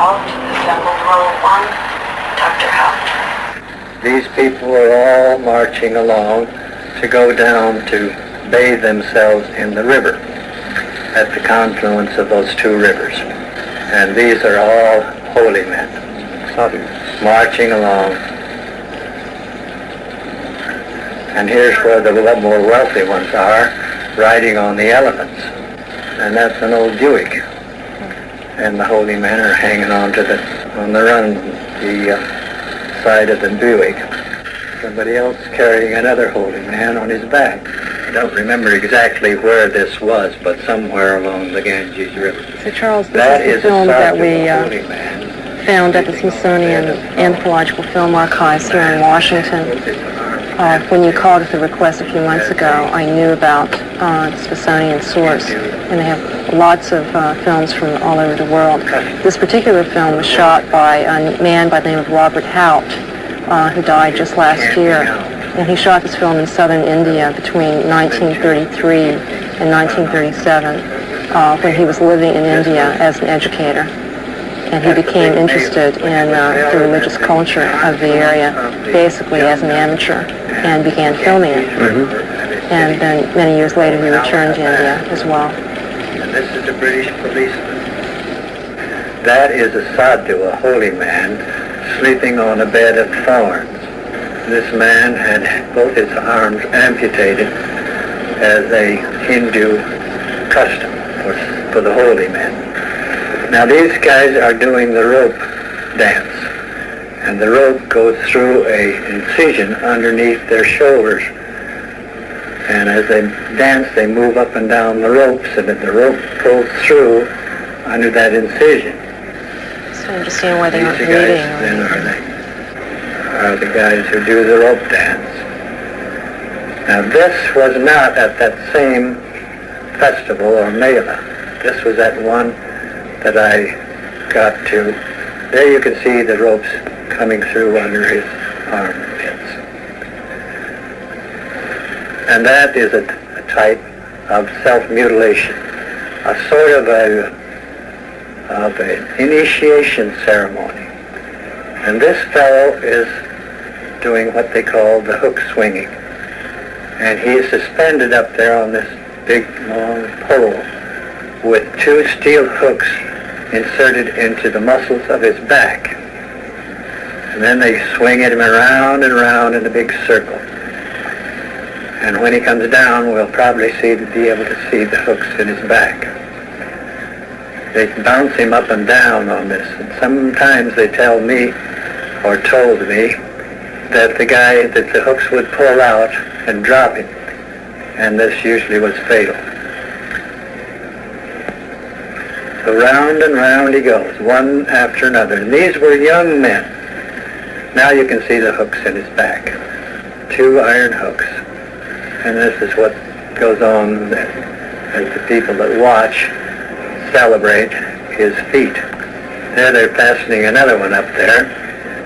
called Assembled Row 1, Dr. Houch. These people were all marching along to go down to bathe themselves in the river at the confluence of those two rivers. And these are all holy men marching along. And here's where the more wealthy ones are, riding on the elephants. And that's an old Buick. And the holy men are hanging on to the side of the Buick. Somebody else carrying another holy man on his back. I don't remember exactly where this was, but somewhere along the Ganges River. So Charles, this is the film that we found at the Smithsonian Anthropological Film Archives here in Washington. When you called at the request a few months ago, I knew about the Smithsonian source, and they have lots of films from all over the world. This particular film was shot by a man by the name of Robert Hout, who died just last year. And he shot this film in southern India between 1933 and 1937, when he was living in India as an educator. And he became interested in the religious culture of the area, basically as an amateur, and began filming it. And then many years later he returned to India as well. And this is the British policeman. That is a sadhu, a holy man, sleeping on a bed of thorns. This man had both his arms amputated as a Hindu custom for the holy men. Now these guys are doing the rope dance, and the rope goes through a incision underneath their shoulders. And as they dance, they move up and down the rope so that the rope pulls through under that incision. So I understand why they aren't These reading. guys then are the guys who do the rope dance. Now this was not at that same festival or mela. This was at one that I got to. There you can see the ropes coming through under his armpits. And that is a type of self-mutilation, a sort of an initiation ceremony. And this fellow is doing what they call the hook swinging. And he is suspended up there on this big long pole with two steel hooks inserted into the muscles of his back. And then they swing him around and around in a big circle. And when he comes down, we'll probably be able to see the hooks in his back. They bounce him up and down on this. And sometimes they tell me, or told me, that the hooks would pull out and drop him. And this usually was fatal. So round and round he goes, one after another. And these were young men. Now you can see the hooks in his back. Two iron hooks. And this is what goes on as the people that watch celebrate his feat. There they're fastening another one up there.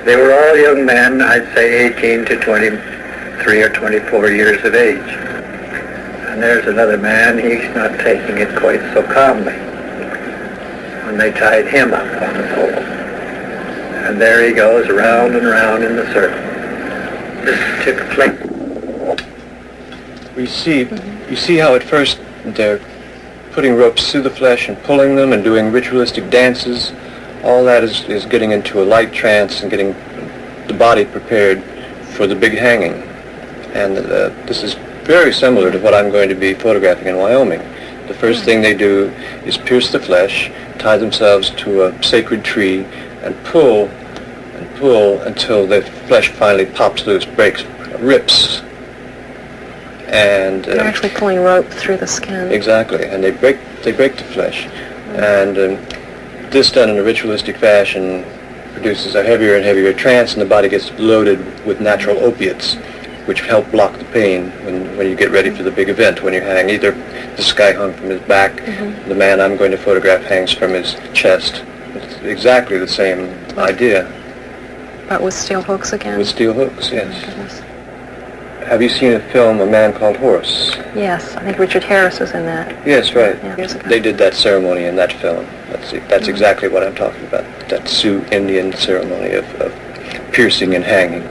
They were all young men, I'd say 18 to 23 or 24 years of age. And there's another man, he's not taking it quite so calmly. And they tied him up on the pole. And there he goes, round and round in the circle. This took place. You see how at first they're putting ropes through the flesh and pulling them and doing ritualistic dances. All that is getting into a light trance and getting the body prepared for the big hanging. And this is very similar to what I'm going to be photographing in Wyoming. The first thing they do is pierce the flesh, tie themselves to a sacred tree, and pull until the flesh finally pops loose, breaks, rips. And They're actually pulling rope through the skin. Exactly, and they break the flesh. And this done in a ritualistic fashion produces a heavier and heavier trance, and the body gets loaded with natural opiates, which help block the pain when you get ready for the big event, when you hang. Either this guy hung from his back, the man I'm going to photograph hangs from his chest. It's exactly the same idea. But with steel hooks again? With steel hooks, yes. Oh, Have you seen a film, A Man Called Horse? Yes, I think Richard Harris was in that. Yes, right. Yeah, years ago. They did that ceremony in that film. That's exactly what I'm talking about. That Sioux Indian ceremony of piercing and hanging.